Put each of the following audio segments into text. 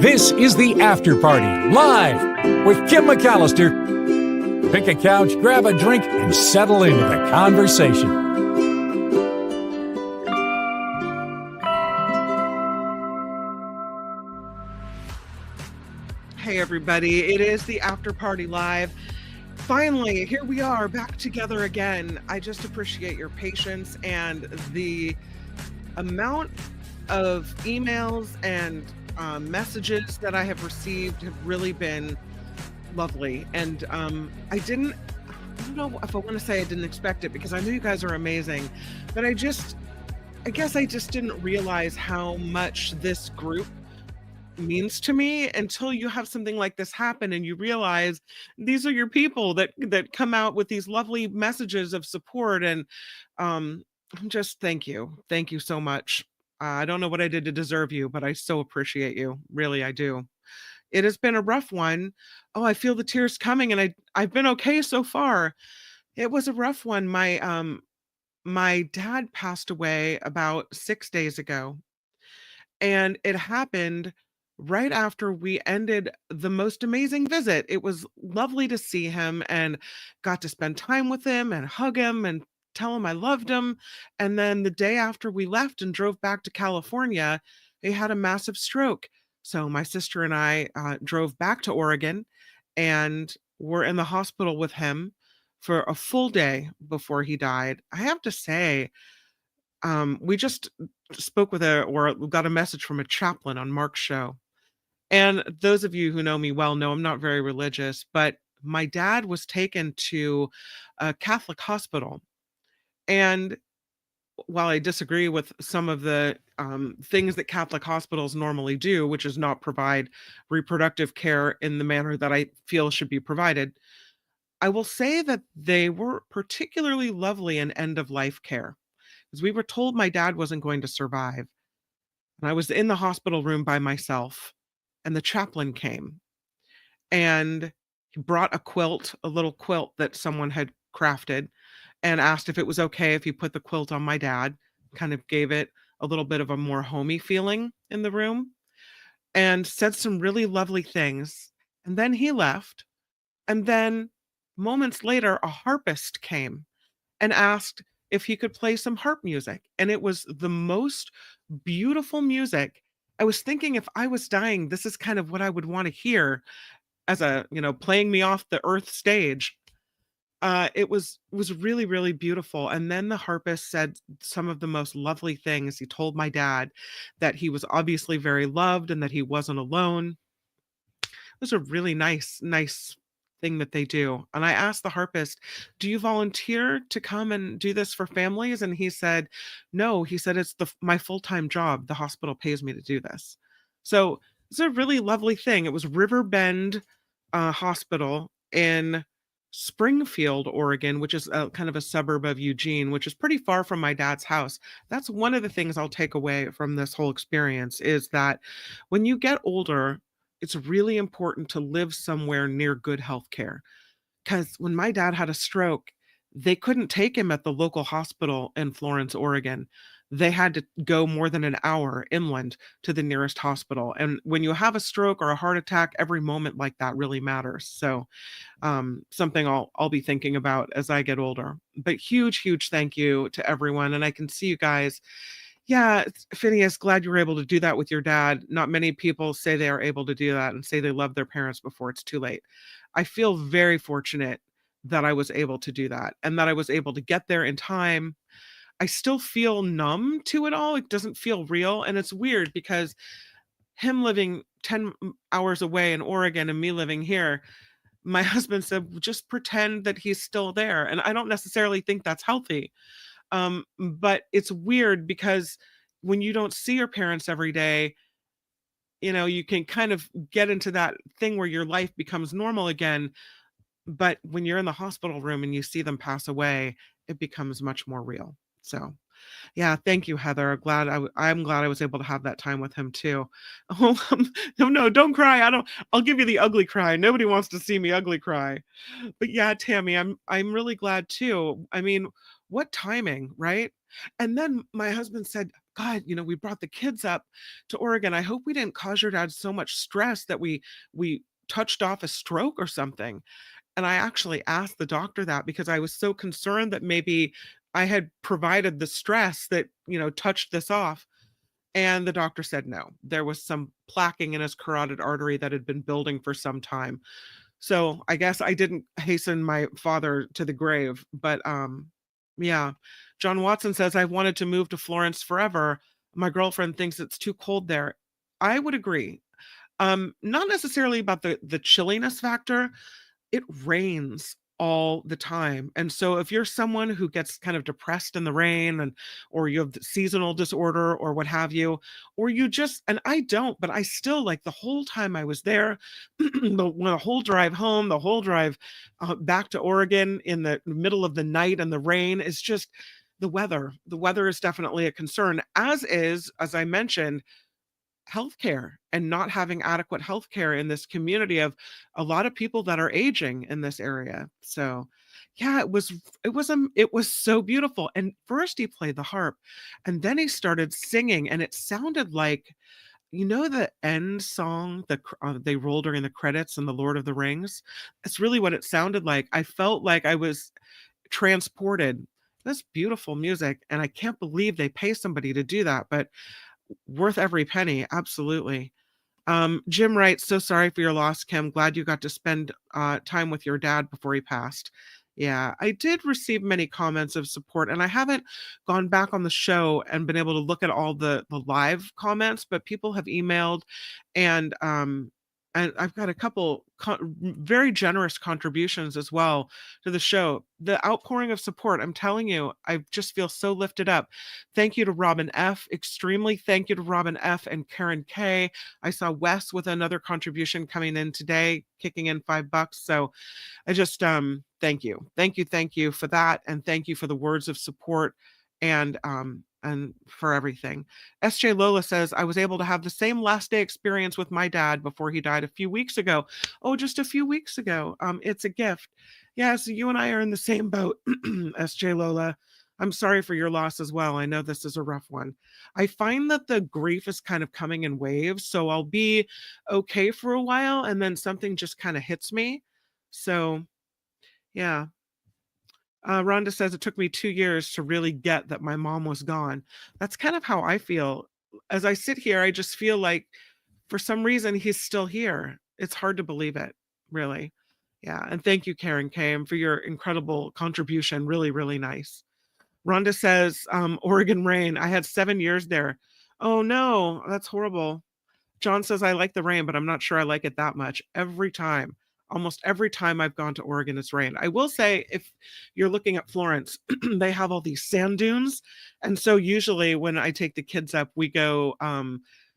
This is the After Party, live with Kim McAllister. Pick a couch, grab a drink, and settle into the conversation. Hey everybody, it is the After Party Live. Finally, here we are back together again. I just appreciate your patience and the amount of emails and messages that I have received have really been lovely. And I don't know if I want to say I didn't expect it, because I know you guys are amazing, but I guess I just didn't realize how much this group means to me until you have something like this happen and you realize these are your people that come out with these lovely messages of support. And I'm just thank you so much. I don't know what I did to deserve you, but I so appreciate you. Really, I do. It has been a rough one. Oh, I feel the tears coming, and I've been okay so far. It was a rough one. My dad passed away about 6 days ago, and it happened right after we ended the most amazing visit. It was lovely to see him and got to spend time with him and hug him and tell him I loved him. And then the day after we left and drove back to California, he had a massive stroke. So my sister and I drove back to Oregon and were in the hospital with him for a full day before he died. I have to say, we just spoke with got a message from a chaplain on Mark's show. And those of you who know me well know I'm not very religious, but my dad was taken to a Catholic hospital. And while I disagree with some of the things that Catholic hospitals normally do, which is not provide reproductive care in the manner that I feel should be provided, I will say that they were particularly lovely in end-of-life care, because we were told my dad wasn't going to survive. And I was in the hospital room by myself, and the chaplain came, and he brought a little quilt that someone had crafted, and asked if it was okay if he put the quilt on my dad, kind of gave it a little bit of a more homey feeling in the room, and said some really lovely things. And then he left. And then moments later, a harpist came and asked if he could play some harp music. And it was the most beautiful music. I was thinking, if I was dying, this is kind of what I would want to hear as playing me off the earth stage. It was really, really beautiful. And then the harpist said some of the most lovely things. He told my dad that he was obviously very loved and that he wasn't alone. It was a really nice thing that they do. And I asked the harpist, "Do you volunteer to come and do this for families?" And he said, "No." He said, "It's my full-time job. The hospital pays me to do this." So it's a really lovely thing. It was Riverbend Hospital in Springfield, Oregon, which is kind of a suburb of Eugene, which is pretty far from my dad's house. That's one of the things I'll take away from this whole experience, is that when you get older, it's really important to live somewhere near good health care. Because when my dad had a stroke, they couldn't take him at the local hospital in Florence, Oregon. They had to go more than an hour inland to the nearest hospital. And when you have a stroke or a heart attack, every moment like that really matters. So something I'll be thinking about as I get older. But huge thank you to everyone. And I can see you guys. Yeah, Phineas, glad you were able to do that with your dad. Not many people say they are able to do that and say they love their parents before it's too late. I feel very fortunate that I was able to do that and that I was able to get there in time. I still feel numb to it all. It doesn't feel real. And it's weird because him living 10 hours away in Oregon and me living here, my husband said, just pretend that he's still there. And I don't necessarily think that's healthy. But it's weird because when you don't see your parents every day, you can kind of get into that thing where your life becomes normal again. But when you're in the hospital room and you see them pass away, it becomes much more real. So yeah, thank you, Heather. I'm glad I was able to have that time with him too. Oh, no, don't cry. I'll give you the ugly cry. Nobody wants to see me ugly cry. But yeah, Tammy, I'm really glad too. I mean, what timing, right? And then my husband said, God, we brought the kids up to Oregon. I hope we didn't cause your dad so much stress that we touched off a stroke or something. And I actually asked the doctor that because I was so concerned that maybe I had provided the stress that, touched this off. And the doctor said no. There was some plaquing in his carotid artery that had been building for some time. So I guess I didn't hasten my father to the grave, but yeah. John Watson says I wanted to move to Florence forever. My girlfriend thinks it's too cold there. I would agree. Not necessarily about the chilliness factor, it rains all the time. And so if you're someone who gets kind of depressed in the rain or you have the seasonal disorder or what have you, or you just and I don't, but I still like the whole time I was there, the whole drive home, the whole drive back to Oregon in the middle of the night and the rain is just the weather. The weather is definitely a concern, as I mentioned, healthcare and not having adequate healthcare in this community of a lot of people that are aging in this area. So, yeah, it was so beautiful. And first he played the harp, and then he started singing, and it sounded like the end song that they roll during the credits in The Lord of the Rings. It's really what it sounded like. I felt like I was transported. That's beautiful music, and I can't believe they pay somebody to do that, but worth every penny, absolutely. Jim writes, "So sorry for your loss, Kim. Glad you got to spend time with your dad before he passed." Yeah, I did receive many comments of support, and I haven't gone back on the show and been able to look at all the live comments, but people have emailed, and I've got a couple very generous contributions as well to the show. The outpouring of support, I'm telling you, I just feel so lifted up. Thank you to Robin F. Extremely thank you to Robin F. and Karen K. I saw Wes with another contribution coming in today, kicking in $5. So I just thank you. Thank you for that. And thank you for the words of support and for everything. SJ Lola says, I was able to have the same last day experience with my dad before he died a few weeks ago. Oh, just a few weeks ago. It's a gift. Yeah, so you and I are in the same boat, SJ Lola. I'm sorry for your loss as well. I know this is a rough one. I find that the grief is kind of coming in waves. So I'll be okay for a while and then something just kind of hits me. So, yeah. Rhonda says it took me 2 years to really get that my mom was gone. That's kind of how I feel. As I sit here, I just feel like for some reason he's still here. It's hard to believe it, really. Yeah. And thank you, Karen Kame, for your incredible contribution. Really, really nice. Rhonda says, Oregon rain. I had 7 years there. Oh no, that's horrible. John says, I like the rain, but I'm not sure I like it that much. Every time, almost every time I've gone to Oregon, it's rained. I will say, if you're looking at Florence, they have all these sand dunes. And so usually when I take the kids up, we go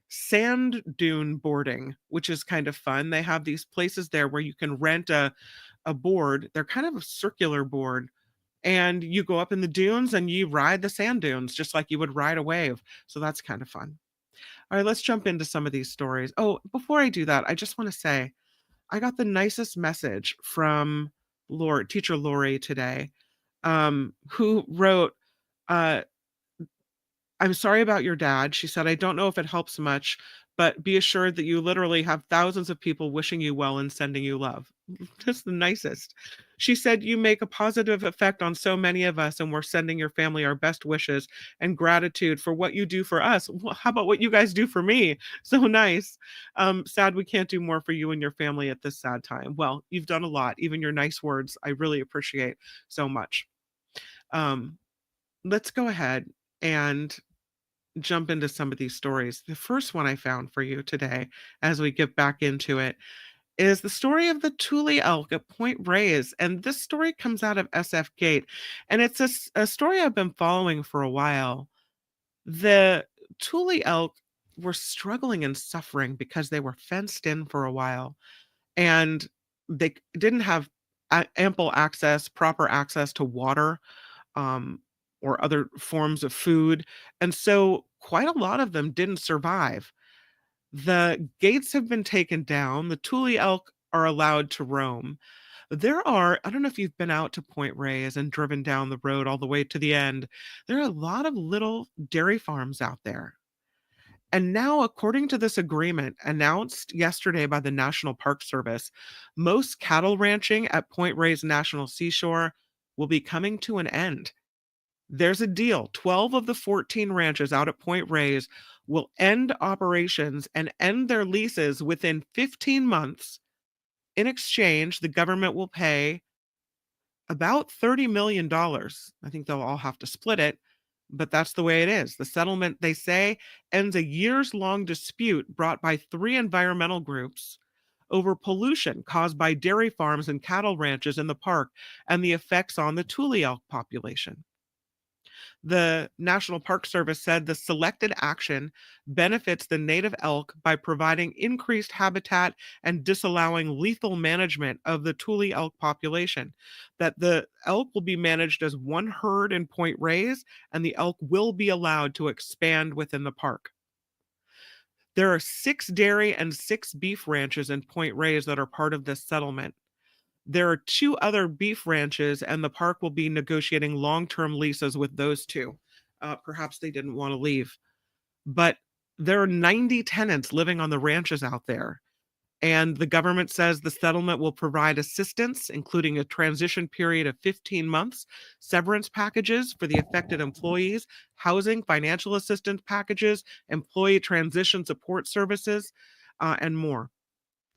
sand dune boarding, which is kind of fun. They have these places there where you can rent a board. They're kind of a circular board. And you go up in the dunes and you ride the sand dunes just like you would ride a wave. So that's kind of fun. All right, let's jump into some of these stories. Oh, before I do that, I just want to say I got the nicest message from teacher Lori today, who wrote, uh, I'm sorry about your dad. She said, I don't know if it helps much, but be assured that you literally have thousands of people wishing you well and sending you love. That's the nicest. She said, you make a positive effect on so many of us, and we're sending your family our best wishes and gratitude for what you do for us. Well, how about what you guys do for me? So nice. Sad we can't do more for you and your family at this sad time. Well, you've done a lot. Even your nice words, I really appreciate so much. Let's go ahead and jump into some of these stories. The first one I found for you today, as we get back into it, is the story of the Thule elk at Point Reyes. And this story comes out of SF Gate. And it's a story I've been following for a while. The Thule elk were struggling and suffering because they were fenced in for a while. And they didn't have ample access, proper access to water. Or other forms of food. And so quite a lot of them didn't survive. The gates have been taken down. The Thule elk are allowed to roam. I don't know if you've been out to Point Reyes and driven down the road all the way to the end. There are a lot of little dairy farms out there. And now, according to this agreement announced yesterday by the National Park Service, most cattle ranching at Point Reyes National Seashore will be coming to an end. There's a deal. 12 of the 14 ranches out at Point Reyes will end operations and end their leases within 15 months. In exchange, the government will pay about $30 million. I think they'll all have to split it, but that's the way it is. The settlement, they say, ends a years long dispute brought by three environmental groups over pollution caused by dairy farms and cattle ranches in the park and the effects on the Tule elk population. The National Park Service said the selected action benefits the native elk by providing increased habitat and disallowing lethal management of the Tule elk population. That the elk will be managed as one herd in Point Reyes, and the elk will be allowed to expand within the park. There are 6 dairy and 6 beef ranches in Point Reyes that are part of this settlement. There are 2 other beef ranches, and the park will be negotiating long-term leases with those 2. Perhaps they didn't want to leave. But there are 90 tenants living on the ranches out there. And the government says the settlement will provide assistance, including a transition period of 15 months, severance packages for the affected employees, housing, financial assistance packages, employee transition support services, and more.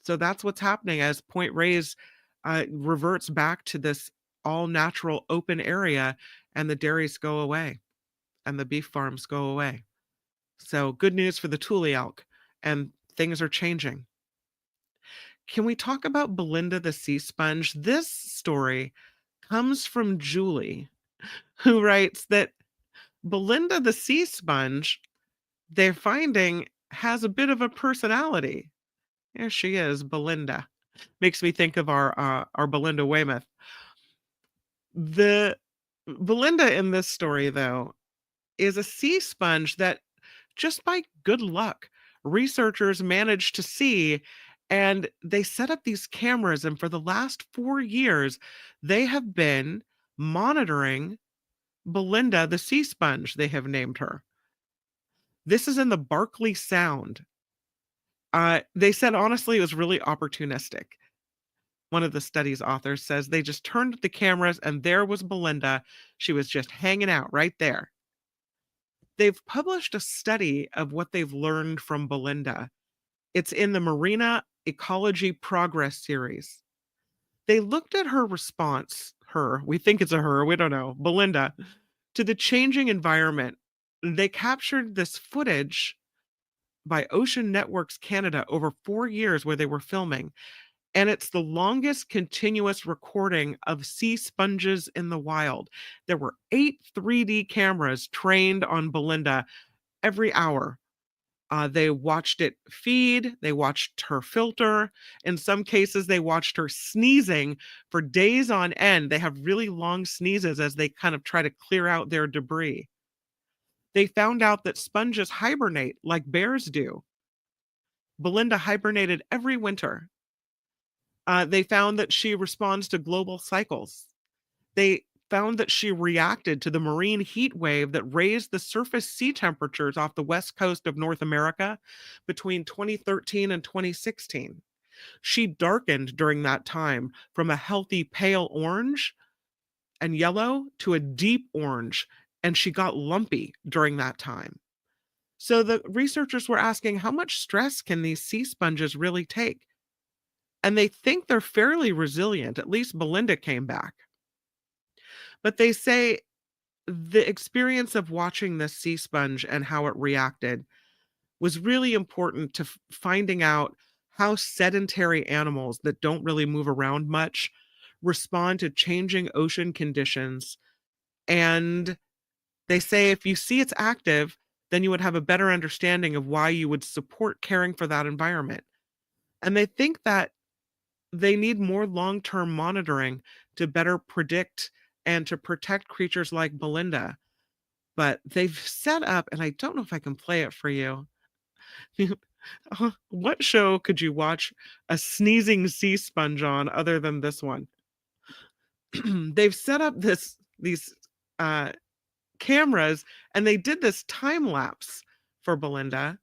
So that's what's happening as Point Reyes reverts back to this all natural open area, and the dairies go away and the beef farms go away. So good news for the Tule elk, and things are changing. Can we talk about Belinda the Sea Sponge? This story comes from Julie, who writes that Belinda the Sea Sponge, they're finding, has a bit of a personality. There she is, Belinda. Makes me think of our Belinda Weymouth. The Belinda in this story, though, is a sea sponge that just by good luck, researchers managed to see, and they set up these cameras, and for the last 4 years, they have been monitoring Belinda the Sea Sponge, they have named her. This is in the Barkley Sound. They said, honestly, it was really opportunistic. One of the study's authors says they just turned the cameras and there was Belinda. She was just hanging out right there. They've published a study of what they've learned from Belinda. It's in the Marina Ecology Progress series. They looked at her response, we think it's a her, we don't know, Belinda, to the changing environment. They captured this footage by Ocean Networks Canada over 4 years where they were filming. And it's the longest continuous recording of sea sponges in the wild. There were 8 3D cameras trained on Belinda every hour. They watched it feed, they watched her filter. In some cases, they watched her sneezing for days on end. They have really long sneezes as they kind of try to clear out their debris. They found out that sponges hibernate like bears do. Belinda hibernated every winter. They found that she responds to global cycles. They found that she reacted to the marine heat wave that raised the surface sea temperatures off the west coast of North America between 2013 and 2016. She darkened during that time from a healthy pale orange and yellow to a deep orange, and she got lumpy during that time. So the researchers were asking, how much stress can these sea sponges really take? And they think they're fairly resilient. At least Belinda came back. But they say the experience of watching this sea sponge and how it reacted was really important to finding out how sedentary animals that don't really move around much respond to changing ocean conditions. And they say if you see it's active, then you would have a better understanding of why you would support caring for that environment. And they think that they need more long-term monitoring to better predict and to protect creatures like Belinda. But they've set up, and I don't know if I can play it for you. What show could you watch a sneezing sea sponge on other than this one? they've set up these uh, cameras, and they did this time lapse for Belinda,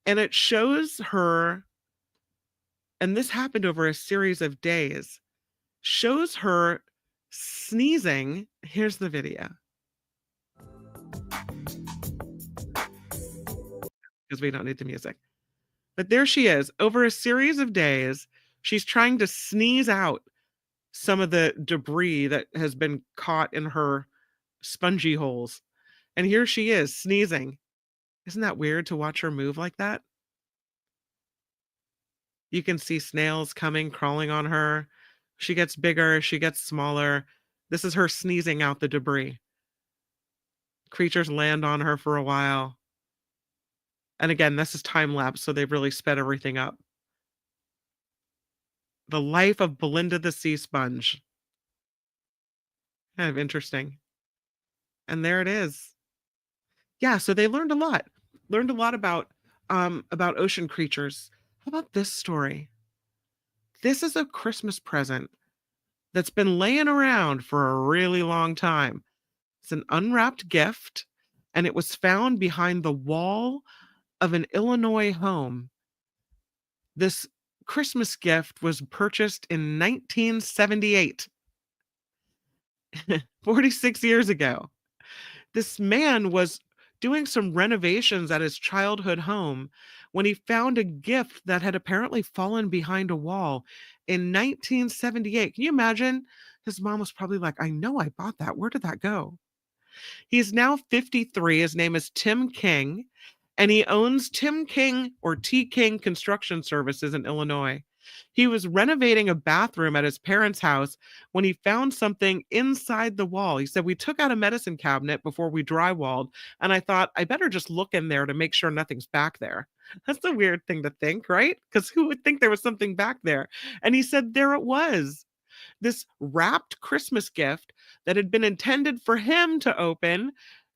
and it shows her, and this happened over a series of days, shows her sneezing. Here's the video, because we don't need the music. But there she is. Over a series of days, she's trying to sneeze out some of the debris that has been caught in her spongy holes. And here she is sneezing. Isn't that weird to watch her move like that? You can see snails coming, crawling on her. She gets bigger, she gets smaller. This is her sneezing out the debris. Creatures land on her for a while. And again, this is time lapse, so they've really sped everything up. The life of Belinda the Sea Sponge. Kind of interesting. And there it is. Yeah, so they learned a lot. Learned a lot about ocean creatures. How about this story? This is a Christmas present that's been laying around for a really long time. It's an unwrapped gift, and it was found behind the wall of an Illinois home. This Christmas gift was purchased in 1978, 46 years ago. This man was doing some renovations at his childhood home when he found a gift that had apparently fallen behind a wall in 1978. Can you imagine? His mom was probably like, I know I bought that. Where did that go? He's now 53. His name is Tim King, and he owns Tim King or T King Construction Services in Illinois. He was renovating a bathroom at his parents' house when he found something inside the wall. He said, we took out a medicine cabinet before we drywalled, and I thought, I better just look in there to make sure nothing's back there. That's a weird thing to think, right? Because who would think there was something back there? And he said, there it was, this wrapped Christmas gift that had been intended for him to open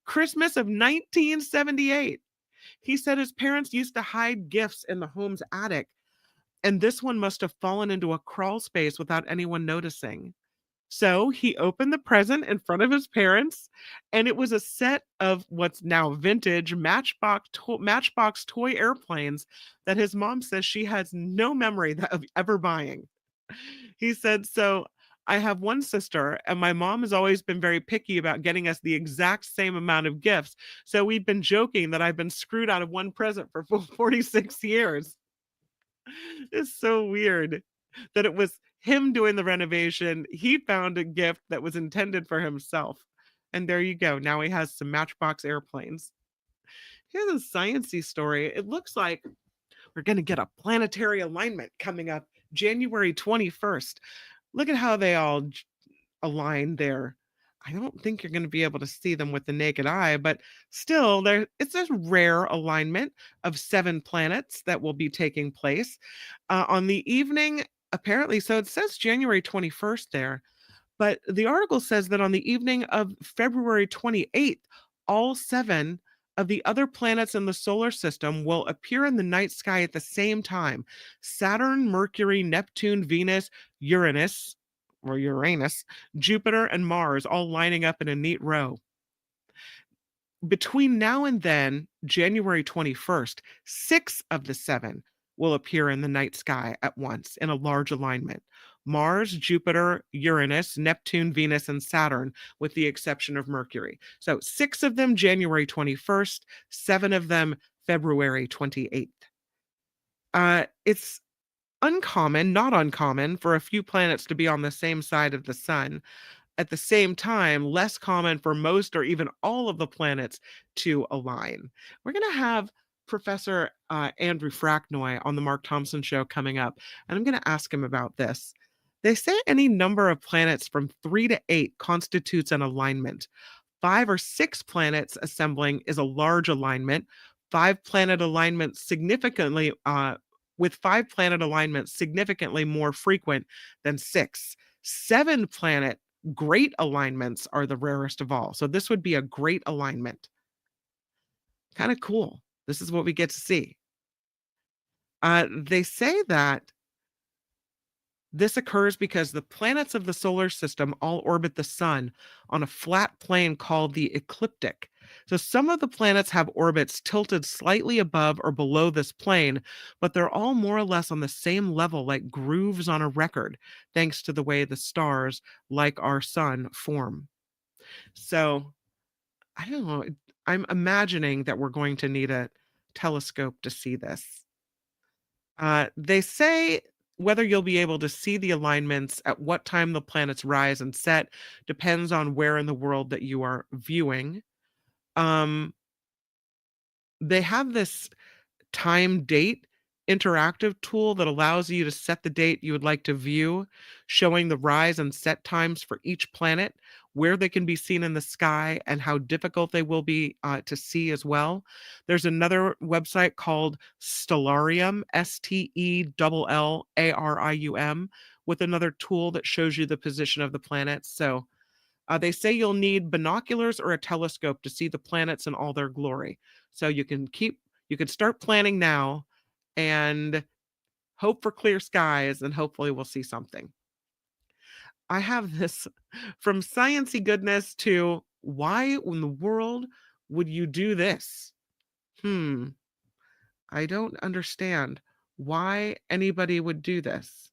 Christmas of 1978. He said his parents used to hide gifts in the home's attic, and this one must have fallen into a crawl space without anyone noticing. So he opened the present in front of his parents, and it was a set of what's now vintage Matchbox toy airplanes that his mom says she has no memory of ever buying. He said, so I have one sister, and my mom has always been very picky about getting us the exact same amount of gifts. So we've been joking that I've been screwed out of one present for 46 years. It's so weird that it was him doing the renovation. He found a gift that was intended for himself. And there you go. Now he has some Matchbox airplanes. Here's a sciencey story. It looks like we're going to get a planetary alignment coming up January 21st. Look at how they all align there. I don't think you're going to be able to see them with the naked eye, but still, it's a rare alignment of 7 planets that will be taking place on the evening, apparently. So it says January 21st there, but the article says that on the evening of February 28th, all 7 of the other planets in the solar system will appear in the night sky at the same time. Saturn, Mercury, Neptune, Venus, Uranus, Jupiter, and Mars all lining up in a neat row. Between now and then, January 21st, 6 of the 7 will appear in the night sky at once in a large alignment. Mars, Jupiter, Uranus, Neptune, Venus, and Saturn, with the exception of Mercury. So 6 of them January 21st, 7 of them February 28th. It's not uncommon for a few planets to be on the same side of the sun. At the same time, less common for most or even all of the planets to align. We're going to have Professor Andrew Fracknoy on the Mark Thompson Show coming up, and I'm going to ask him about this. They say any number of planets from 3 to 8 constitutes an alignment. 5 or 6 planets assembling is a large alignment. 5 planet alignments significantly with 5 planet alignments significantly more frequent than 6. 7 planet great alignments are the rarest of all. So this would be a great alignment. Kind of cool. This is what we get to see. They say that This occurs because the planets of the solar system all orbit the sun on a flat plane called the ecliptic. So some of the planets have orbits tilted slightly above or below this plane, but they're all more or less on the same level, like grooves on a record, thanks to the way the stars, like our sun, form. So I don't know. I'm imagining that we're going to need a telescope to see this. They say whether you'll be able to see the alignments at what time the planets rise and set depends on where in the world that you are viewing. Um, they have this time date interactive tool that allows you to set the date you would like to view, showing the rise and set times for each planet, where they can be seen in the sky, and how difficult they will be to see as well. There's another website called Stellarium, Stellarium, with another tool that shows you the position of the planets. So they say you'll need binoculars or a telescope to see the planets in all their glory. So you can start planning now and hope for clear skies, and hopefully we'll see something. I have this from sciency goodness to why in the world would you do this? Hmm, I don't understand why anybody would do this.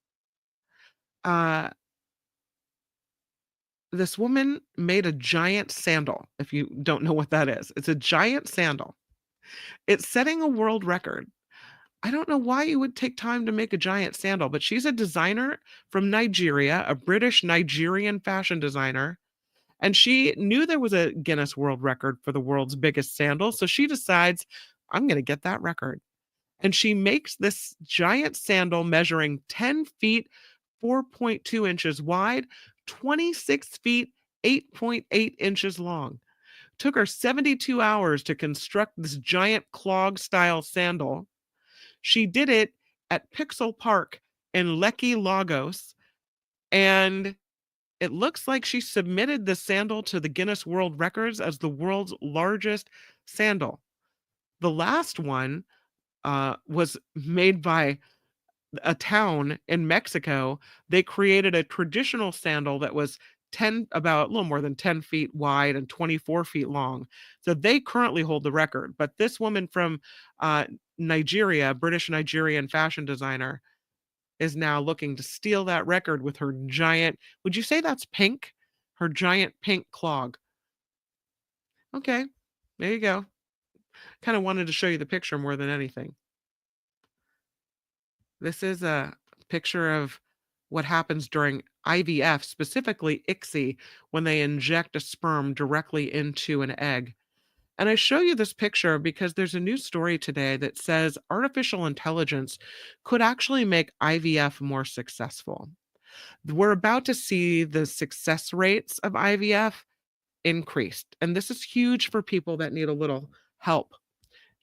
Uh, this woman made a giant sandal. If you don't know what that is, it's a giant sandal. It's setting a world record. I don't know why you would take time to make a giant sandal, but she's a designer from Nigeria, a British Nigerian fashion designer. And she knew there was a Guinness World Record for the world's biggest sandal. So she decides, I'm going to get that record. And she makes this giant sandal measuring 10 feet, 4.2 inches wide, 26 feet, 8.8 inches long. Took her 72 hours to construct this giant clog style sandal. She did it at Pixel Park in Lekki, Lagos, and it looks like she submitted the sandal to the Guinness World Records as the world's largest sandal. The last one was made by a town in Mexico. They created a traditional sandal that was about a little more than 10 feet wide and 24 feet long. So they currently hold the record. But this woman from uh, Nigeria, British Nigerian fashion designer, is now looking to steal that record with her giant, would you say that's pink? Her giant pink clog. Okay, there you go. Kind of wanted to show you the picture more than anything. This is a picture of what happens during IVF, specifically ICSI, when they inject a sperm directly into an egg. And I show you this picture because there's a new story today that says artificial intelligence could actually make IVF more successful. We're about to see the success rates of IVF increased. And this is huge for people that need a little help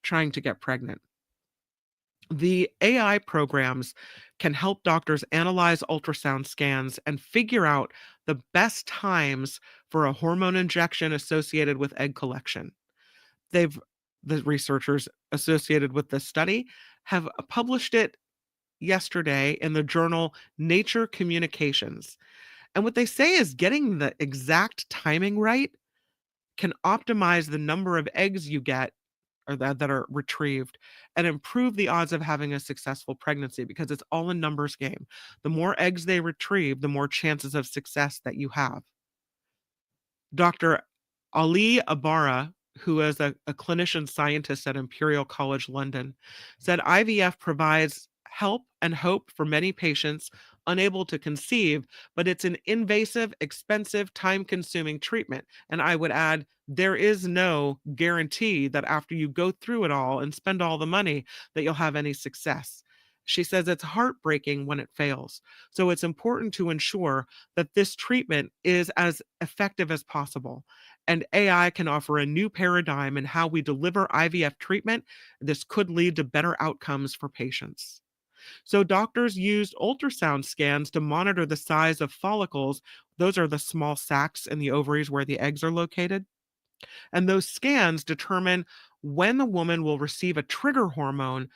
trying to get pregnant. The AI programs can help doctors analyze ultrasound scans and figure out the best times for a hormone injection associated with egg collection. They've The researchers associated with this study have published it yesterday in the journal Nature Communications. And what they say is getting the exact timing right can optimize the number of eggs you get or that are retrieved and improve the odds of having a successful pregnancy because it's all a numbers game. The more eggs they retrieve, the more chances of success that you have. Dr. Ali Abara, who is a clinician scientist at Imperial College London, said IVF provides help and hope for many patients unable to conceive, but it's an invasive, expensive, time consuming treatment. And I would add, there is no guarantee that after you go through it all and spend all the money, that you'll have any success. She says it's heartbreaking when it fails. So it's important to ensure that this treatment is as effective as possible. And AI can offer a new paradigm in how we deliver IVF treatment. This could lead to better outcomes for patients. So doctors used ultrasound scans to monitor the size of follicles. Those are the small sacs in the ovaries where the eggs are located. And those scans determine when the woman will receive a trigger hormone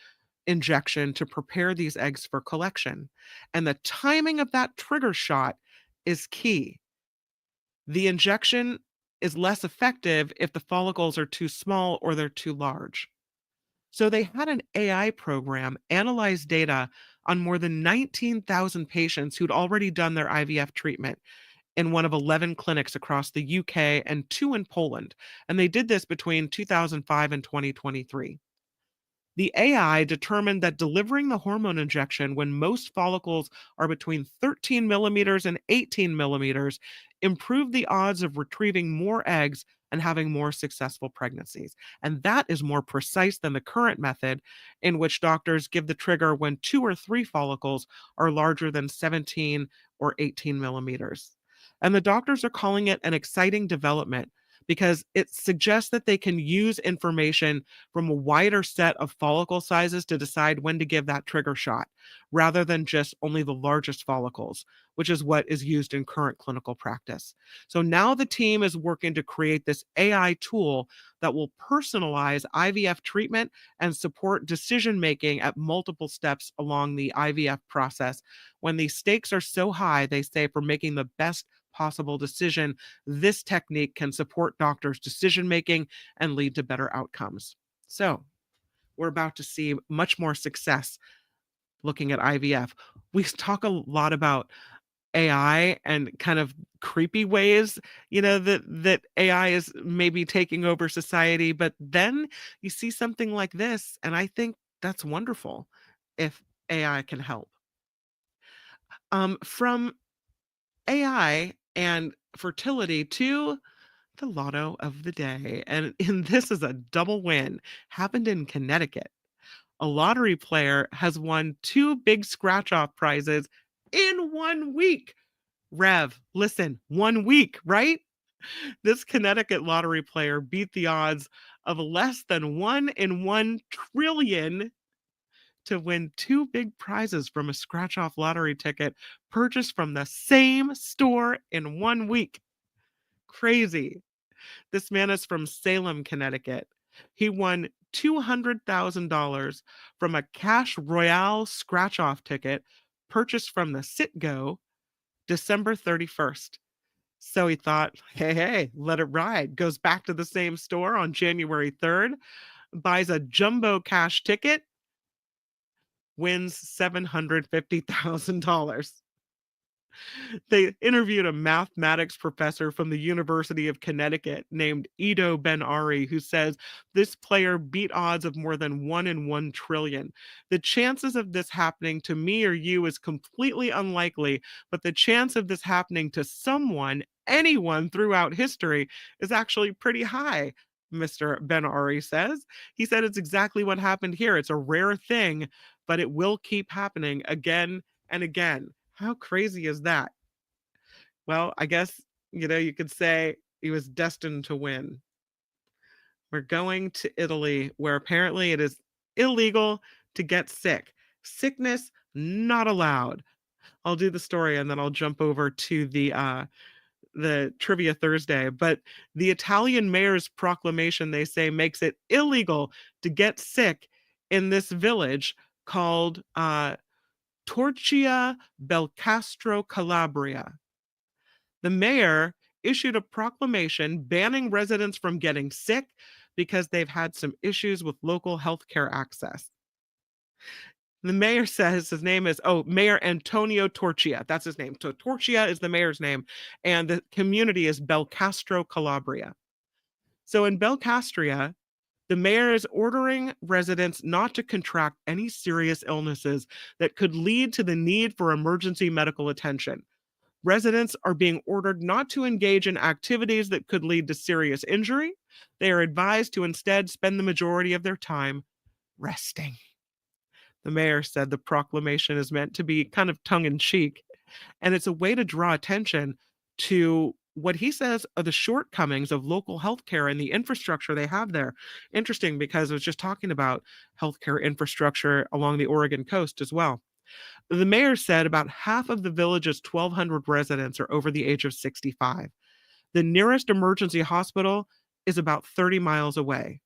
injection to prepare these eggs for collection. And the timing of that trigger shot is key. The injection is less effective if the follicles are too small or they're too large. So they had an AI program analyze data on more than 19,000 patients who'd already done their IVF treatment in one of 11 clinics across the UK and 2 in Poland. And they did this between 2005 and 2023. The AI determined that delivering the hormone injection when most follicles are between 13 millimeters and 18 millimeters improved the odds of retrieving more eggs and having more successful pregnancies. And that is more precise than the current method, in which doctors give the trigger when 2 or 3 follicles are larger than 17 or 18 millimeters. And the doctors are calling it an exciting development because it suggests that they can use information from a wider set of follicle sizes to decide when to give that trigger shot, rather than just only the largest follicles, which is what is used in current clinical practice. So now the team is working to create this AI tool that will personalize IVF treatment and support decision making at multiple steps along the IVF process. When the stakes are so high, they say, for making the best possible decision, this technique can support doctors' decision making and lead to better outcomes. So, we're about to see much more success looking at IVF. We talk a lot about AI and kind of creepy ways, that AI is maybe taking over society, but then you see something like this, and I think that's wonderful if AI can help. From AI and fertility to the lotto of the day. And this is a double win. Happened in Connecticut. A lottery player has won 2 big scratch off prizes in 1 week. Rev, listen, 1 week, right? This Connecticut lottery player beat the odds of less than 1 in 1 trillion to win 2 big prizes from a scratch off lottery ticket purchased from the same store in 1 week. Crazy. This man is from Salem, Connecticut. He won $200,000 from a Cash Royale scratch off ticket purchased from the Citgo December 31st. So he thought, hey, let it ride. Goes back to the same store on January 3rd, buys a jumbo cash ticket, wins $750,000. They interviewed a mathematics professor from the University of Connecticut named Ido Ben Ari, who says this player beat odds of more than 1 in 1 trillion. The chances of this happening to me or you is completely unlikely, but the chance of this happening to someone, anyone throughout history, is actually pretty high. Mr. Ben Ari says. He said it's exactly what happened here. It's a rare thing, but it will keep happening again and again. How crazy is that? Well, I guess, you could say he was destined to win. We're going to Italy, where apparently it is illegal to get sick. Sickness not allowed. I'll do the story and then I'll jump over to the Trivia Thursday. But the Italian mayor's proclamation, they say, makes it illegal to get sick in this village called Torcia Belcastro, Calabria. The mayor issued a proclamation banning residents from getting sick because they've had some issues with local healthcare access. The mayor says his name is, Mayor Antonio Torcia. That's his name. So Torcia is the mayor's name, and the community is Belcastro, Calabria. So in Belcastria, the mayor is ordering residents not to contract any serious illnesses that could lead to the need for emergency medical attention. Residents are being ordered not to engage in activities that could lead to serious injury. They are advised to instead spend the majority of their time resting. The mayor said the proclamation is meant to be kind of tongue-in-cheek, and it's a way to draw attention to what he says are the shortcomings of local healthcare and the infrastructure they have there. Interesting, because I was just talking about healthcare infrastructure along the Oregon coast as well. The mayor said about half of the village's 1,200 residents are over the age of 65. The nearest emergency hospital is about 30 miles away,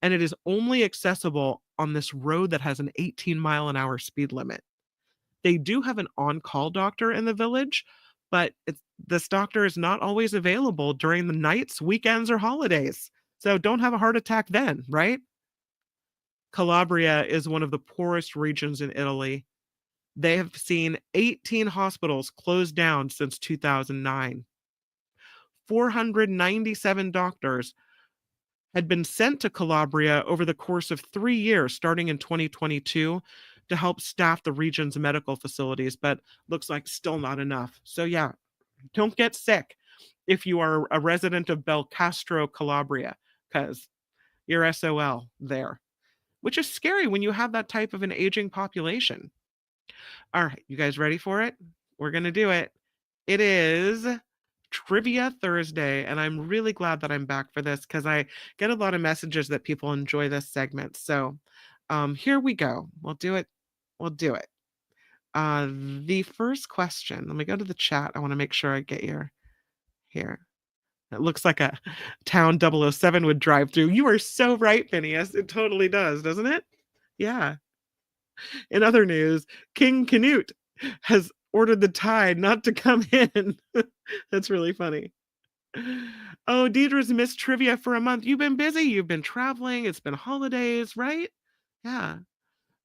and it is only accessible on this road that has an 18-mile-an-hour speed limit. They do have an on-call doctor in the village, but this doctor is not always available during the nights, weekends, or holidays. So don't have a heart attack then, right? Calabria is one of the poorest regions in Italy. They have seen 18 hospitals closed down since 2009. 497 doctors had been sent to Calabria over the course of 3 years, starting in 2022, to help staff the region's medical facilities, but looks like still not enough. So, yeah, don't get sick if you are a resident of Belcastro, Calabria, because you're SOL there, which is scary when you have that type of an aging population. All right, you guys ready for it? We're going to do it. It is Trivia Thursday, and I'm really glad that I'm back for this because I get a lot of messages that people enjoy this segment. So here we go. We'll do it. We'll do it. The first question, let me go to the chat. I want to make sure I get your here. It looks like a town 007 would drive through. You are so right, Phineas. It totally does, doesn't it? Yeah. In other news, King Canute has ordered the tide not to come in. That's really funny. Oh, Deidre's missed trivia for a month. You've been busy. You've been traveling. It's been holidays, right? Yeah.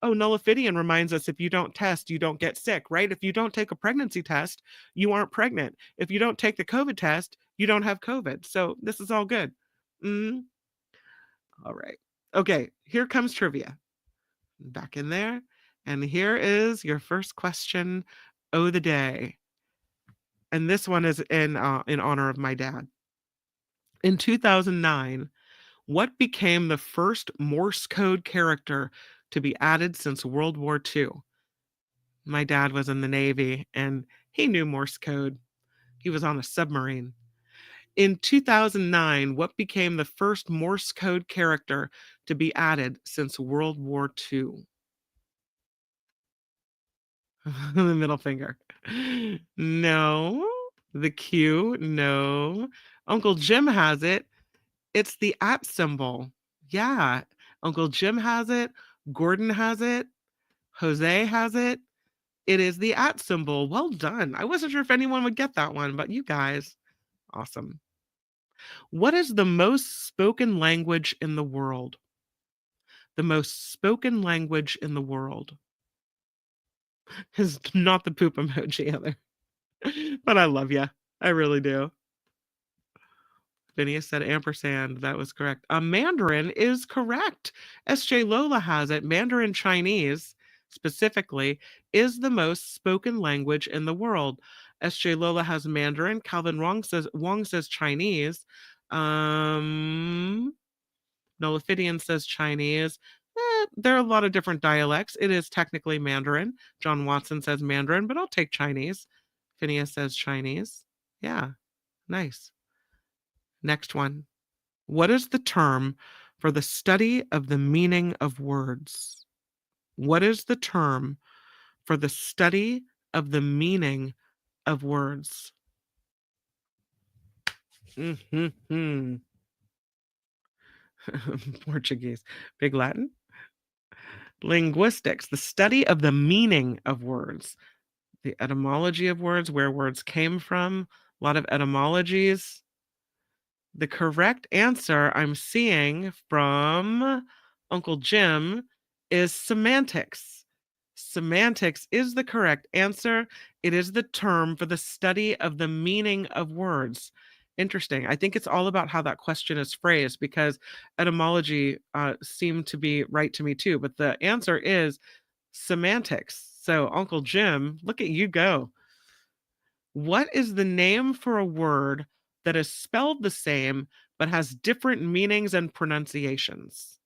Oh, Nullifidian reminds us if you don't test, you don't get sick, right? If you don't take a pregnancy test, you aren't pregnant. If you don't take the COVID test, you don't have COVID. So this is all good. All right. Okay, here comes trivia. Back in there. And here is your first question of the day. And this one is in honor of my dad. In 2009, what became the first Morse code character to be added since World War II? My dad was in the Navy and he knew Morse code. He was on a submarine. In 2009, what became the first Morse code character to be added since World War II? The middle finger. No. The Q, no. Uncle Jim has it. It's the at symbol. Yeah. Uncle Jim has it. Gordon has it. Jose has it. It is the at symbol. Well done. I wasn't sure if anyone would get that one, but you guys, awesome. What is the most spoken language in the world? The most spoken language in the world is not the poop emoji either. But I love you. I really do. Phineas said ampersand. That was correct. Mandarin is correct. SJ Lola has it. Mandarin Chinese, specifically, is the most spoken language in the world. SJ Lola has Mandarin. Calvin Wong says Chinese. Nullifidian says Chinese. There are a lot of different dialects. It is technically Mandarin. John Watson says Mandarin, but I'll take Chinese. Phineas says Chinese. Yeah, nice. Next one. What is the term for the study of the meaning of words? What is the term for the study of the meaning of words? Portuguese. Big Latin? Linguistics, the study of the meaning of words, the etymology of words, where words came from, a lot of etymologies. The correct answer I'm seeing from Uncle Jim is semantics. Semantics is the correct answer. It is the term for the study of the meaning of words. Interesting. I think it's all about how that question is phrased because etymology seemed to be right to me too, but the answer is semantics. So, Uncle Jim, look at you go. What is the name for a word that is spelled the same but has different meanings and pronunciations?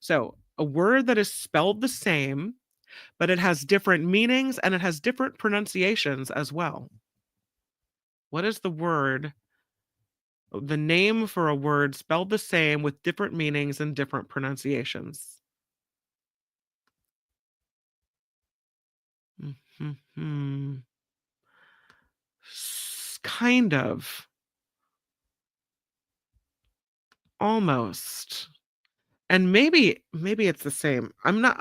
So, a word that is spelled the same, but it has different meanings and it has different pronunciations as well. What is the name for a word spelled the same with different meanings and different pronunciations? Kind of. Almost. And maybe it's the same. I'm not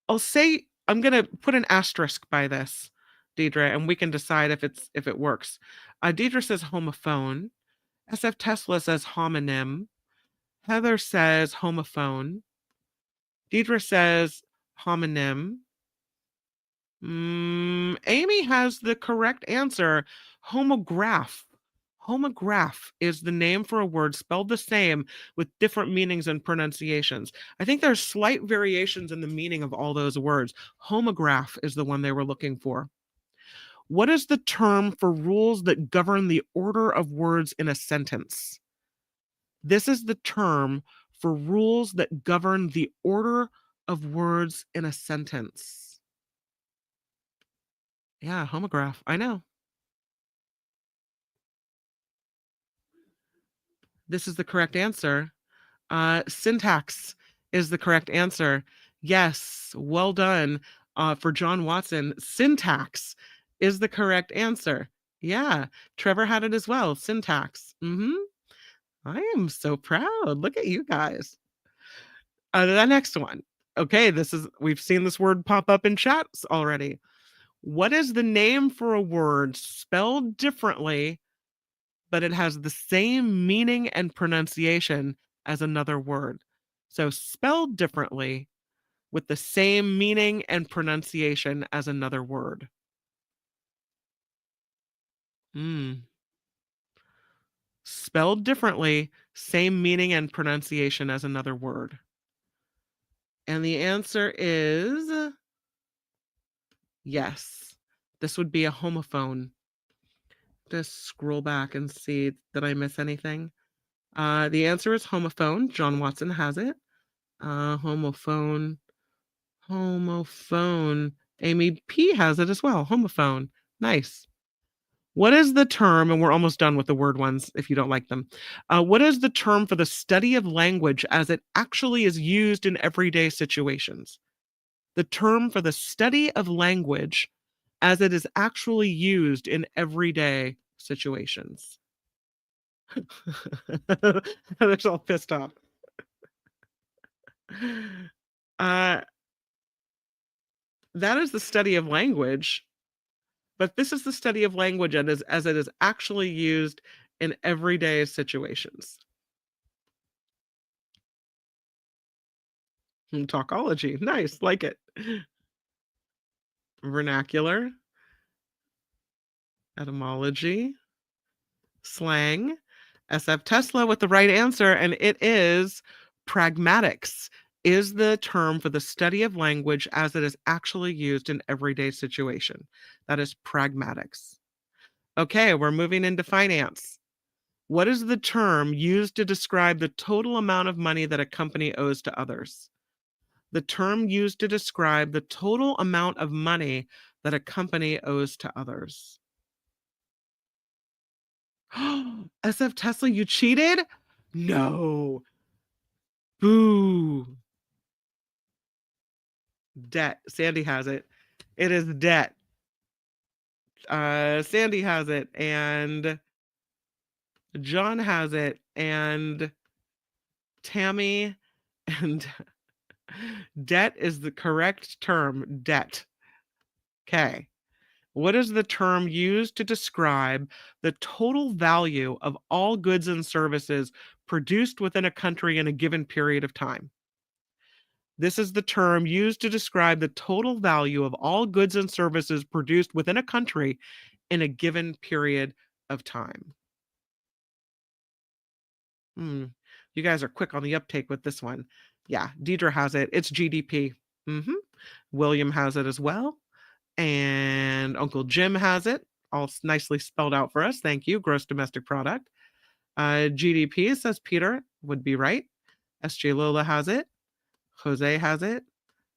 I'll say I'm gonna put an asterisk by this, Deidre, and we can decide if it works. Deidre says homophone. SF Tesla says homonym. Heather says homophone. Deidre says homonym. Amy has the correct answer, homograph. Homograph is the name for a word spelled the same with different meanings and pronunciations. I think there's slight variations in the meaning of all those words. Homograph is the one they were looking for. What is the term for rules that govern the order of words in a sentence? This is the term for rules that govern the order of words in a sentence. Yeah, homograph. I know. This is the correct answer. Syntax is the correct answer. Yes, well done for John Watson. Syntax is the correct answer. Yeah, Trevor had it as well. Syntax. I am so proud. Look at you guys. The next one. Okay, we've seen this word pop up in chats already. What is the name for a word spelled differently, but it has the same meaning and pronunciation as another word? So spelled differently with the same meaning and pronunciation as another word. Spelled differently, same meaning and pronunciation as another word. And the answer is yes. This would be a homophone. Just scroll back and see, did I miss anything? The answer is homophone. John Watson has it. Homophone. Amy P has it as well. Homophone. Nice. What is the term, and we're almost done with the word ones if you don't like them. What is the term for the study of language as it actually is used in everyday situations? The term for the study of language as it is actually used in everyday situations. They're all pissed off. That is the study of language, but this is the study of language as it is actually used in everyday situations. Talkology. Nice. Like it. Vernacular. Etymology. Slang. SF Tesla with the right answer, and it is pragmatics is the term for the study of language as it is actually used in everyday situation. That is pragmatics. Okay, we're moving into finance. What is the term used to describe the total amount of money that a company owes to others? The term used to describe the total amount of money that a company owes to others. SF Tesla, you cheated? No. Boo. Debt. Sandy has it. It is debt. Sandy has it, and John has it, and Tammy, and debt is the correct term. Debt. Okay. What is the term used to describe the total value of all goods and services produced within a country in a given period of time? This is the term used to describe the total value of all goods and services produced within a country in a given period of time. You guys are quick on the uptake with this one. Yeah, Deidre has it. It's GDP. William has it as well. And Uncle Jim has it, all nicely spelled out for us. Thank you. Gross domestic product. GDP, says Peter, would be right. SJ Lola has it. Jose has it.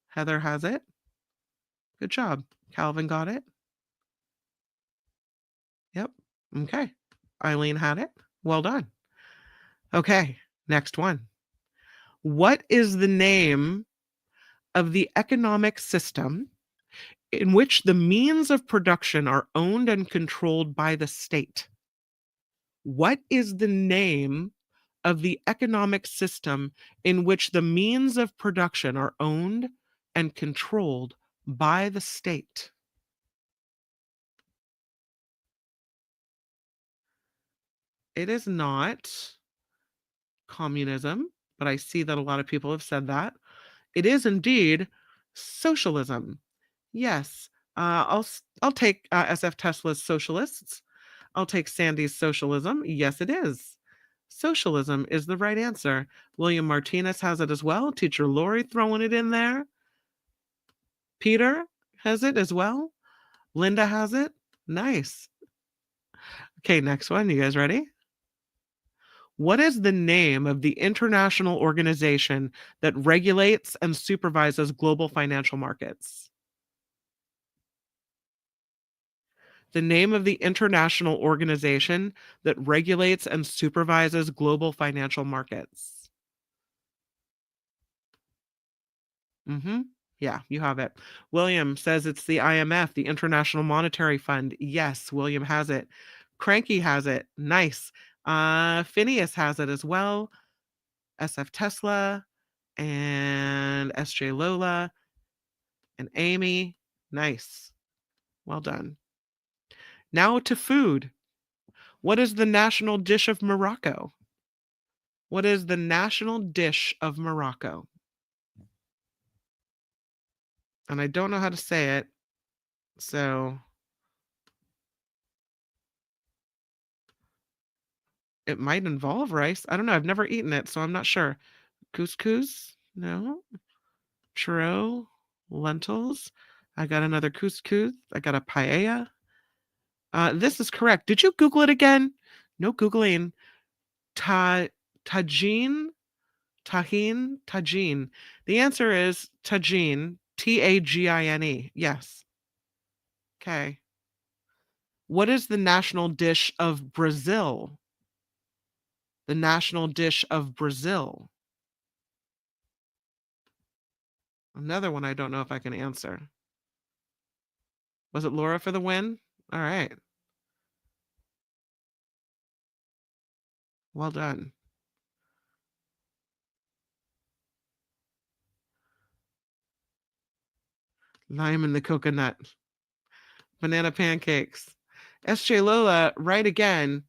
Heather has it. Good job. Calvin got it. Yep. Okay. Eileen had it. Well done. Okay. Next one. What is the name of the economic system in which the means of production are owned and controlled by the state? What is the name of the economic system in which the means of production are owned and controlled by the state? It is not communism, but I see that a lot of people have said that. It is indeed socialism. Yes, I'll take SF Tesla's socialists. I'll take Sandy's socialism. Yes, it is. Socialism is the right answer. William Martinez has it as well. Teacher Lori throwing it in there. Peter has it as well. Linda has it. Nice. Okay, next one. You guys ready? What is the name of the international organization that regulates and supervises global financial markets? The name of the international organization that regulates and supervises global financial markets. Yeah, you have it. William says it's the IMF, the International Monetary Fund. Yes, William has it. Cranky has it. Nice. Phineas has it as well. SF Tesla and SJ Lola and Amy. Nice. Well done. Now to food. What is the national dish of Morocco? What is the national dish of Morocco? And I don't know how to say it, so it might involve rice. I don't know. I've never eaten it, so I'm not sure. Couscous? No. Churro? Lentils? I got another couscous. I got a paella. This is correct. Did you Google it again? No Googling. Tagine? Tagine. The answer is tagine. Tagine. Yes. Okay. What is the national dish of Brazil? The national dish of Brazil. Another one I don't know if I can answer. Was it Laura for the win? All right. Well done. Lime and the coconut. Banana pancakes. SJ Lola, right again.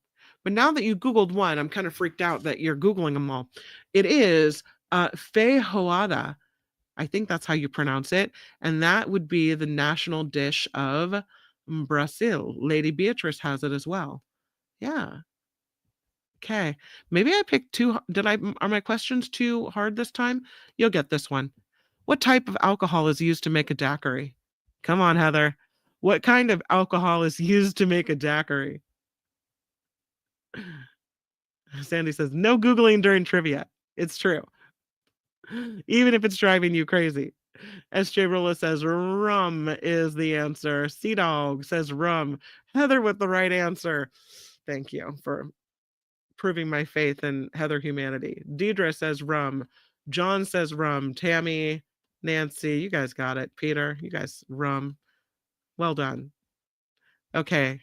But now that you Googled one, I'm kind of freaked out that you're Googling them all. It is feijoada. I think that's how you pronounce it. And that would be the national dish of Brazil. Lady Beatrice has it as well. Yeah. Okay. Maybe I picked too. Are my questions too hard this time? You'll get this one. What type of alcohol is used to make a daiquiri? Come on, Heather. What kind of alcohol is used to make a daiquiri? Sandy says, no Googling during trivia. It's true. Even if it's driving you crazy. SJ Rolla says rum is the answer. Sea Dog says rum. Heather with the right answer. Thank you for proving my faith in Heather humanity. Deidre says rum. John says rum. Tammy, Nancy, you guys got it. Peter, you guys rum. Well done. Okay.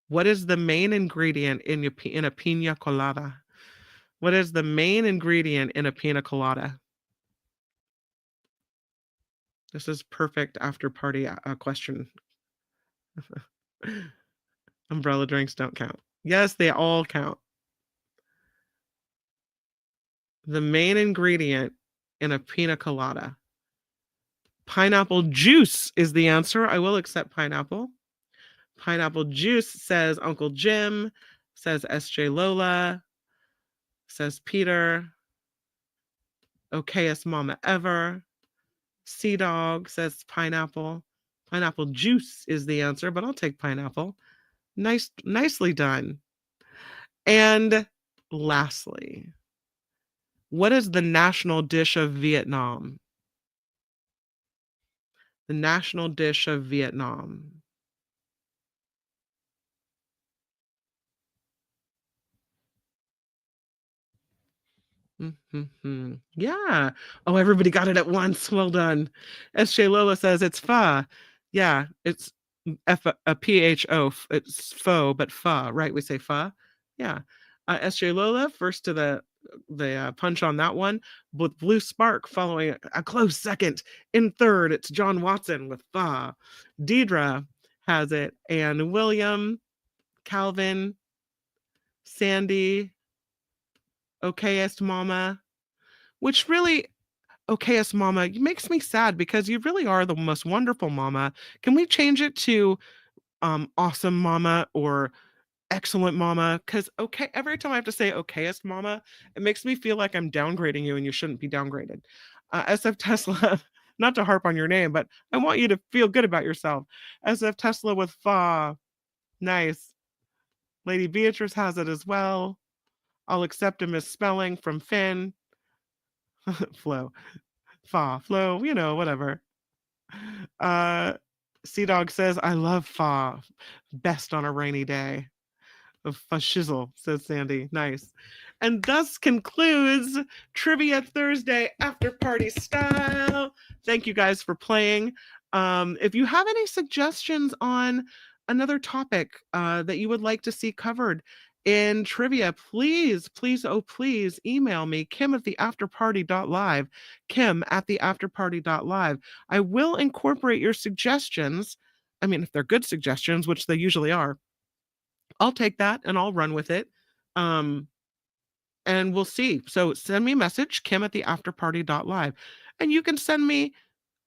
What is the main ingredient in a pina colada? What is the main ingredient in a pina colada? This is perfect after party question. Umbrella drinks don't count. Yes, they all count. The main ingredient in a pina colada. Pineapple juice is the answer. I will accept pineapple. Pineapple juice, says Uncle Jim, says SJ Lola, says Peter. Okayest Mama Ever. Sea Dog says pineapple. Pineapple juice is the answer, but I'll take pineapple. Nicely done. And lastly, what is the national dish of Vietnam? The national dish of Vietnam. Yeah. Oh, everybody got it at once. Well done. SJ Lola says it's pho. Yeah, it's F a PHO. It's pho, but pho, right? We say pho. Yeah. SJ Lola, first to the punch on that one, with Blue Spark following a close second. In third, it's John Watson with Fa. Deidre has it, and William, Calvin, Sandy, Okayest Mama, which really, Okayest Mama, makes me sad because you really are the most wonderful mama. Can we change it to awesome mama or excellent mama? Because okay, every time I have to say okayest mama, it makes me feel like I'm downgrading you and you shouldn't be downgraded. SF Tesla, not to harp on your name, but I want you to feel good about yourself. SF Tesla with Fa, nice. Lady Beatrice has it as well. I'll accept a misspelling from Finn. Flo, Fa, Flo, whatever. Sea Dog says, I love Fa. Best on a rainy day. A shizzle, says Sandy. Nice. And thus concludes Trivia Thursday after party style. Thank you guys for playing. If you have any suggestions on another topic that you would like to see covered in trivia, please, please, oh, please email me, kim@theafterparty.live, kim@theafterparty.live. I will incorporate your suggestions. I mean, if they're good suggestions, which they usually are, I'll take that and I'll run with it. And we'll see. So send me a message, kim@theafterparty.live. And you can send me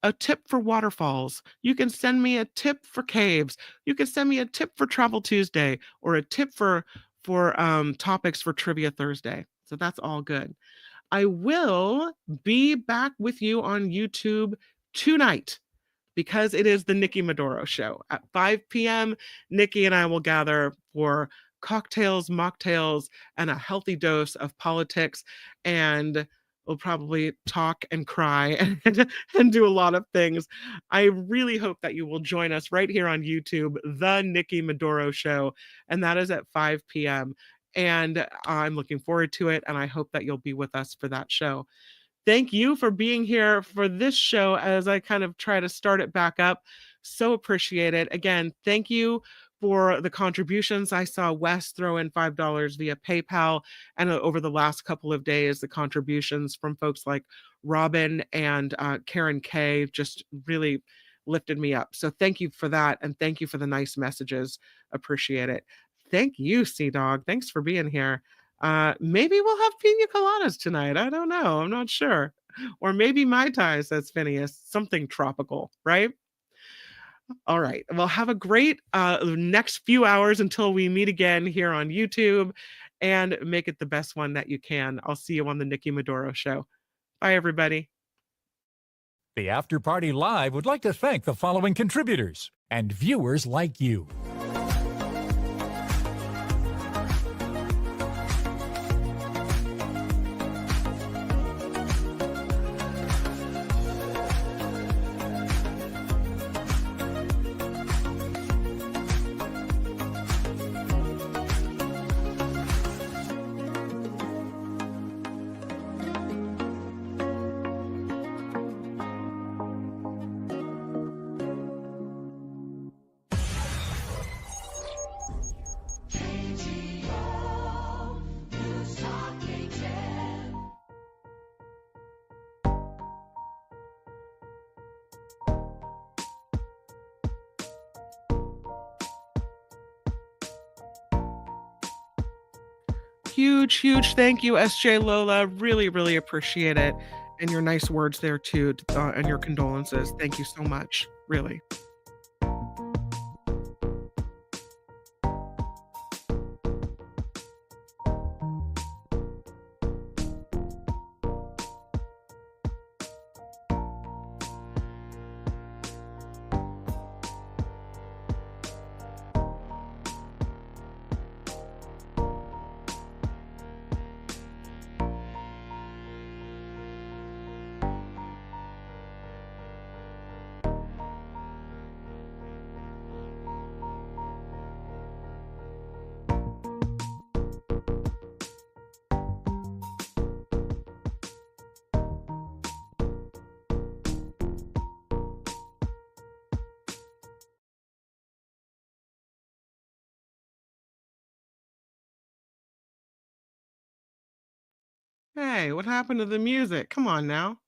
a tip for waterfalls. You can send me a tip for caves. You can send me a tip for Travel Tuesday or a tip for topics for Trivia Thursday. So that's all good. I will be back with you on YouTube tonight, because it is the Nikki Maduro show at 5 p.m. Nikki and I will gather for cocktails, mocktails, and a healthy dose of politics. And we'll probably talk and cry and do a lot of things. I really hope that you will join us right here on YouTube, the Nikki Maduro show. And that is at 5 p.m. And I'm looking forward to it. And I hope that you'll be with us for that show. Thank you for being here for this show as I kind of try to start it back up. So appreciate it. Again, thank you for the contributions. I saw Wes throw in $5 via PayPal. And over the last couple of days, the contributions from folks like Robin and Karen Kay just really lifted me up. So thank you for that. And thank you for the nice messages. Appreciate it. Thank you, Sea Dog. Thanks for being here. Maybe we'll have pina coladas tonight. I don't know. I'm not sure. Or maybe Mai Tai, says Phineas. Something tropical, right? All right. Well, have a great next few hours until we meet again here on YouTube, and make it the best one that you can. I'll see you on the Nikki Maduro show. Bye, everybody. The After Party Live would like to thank the following contributors and viewers like you. Huge thank you, SJ Lola. Really, really appreciate it. And your nice words there too, and your condolences. Thank you so much. Really. Hey, what happened to the music? Come on now.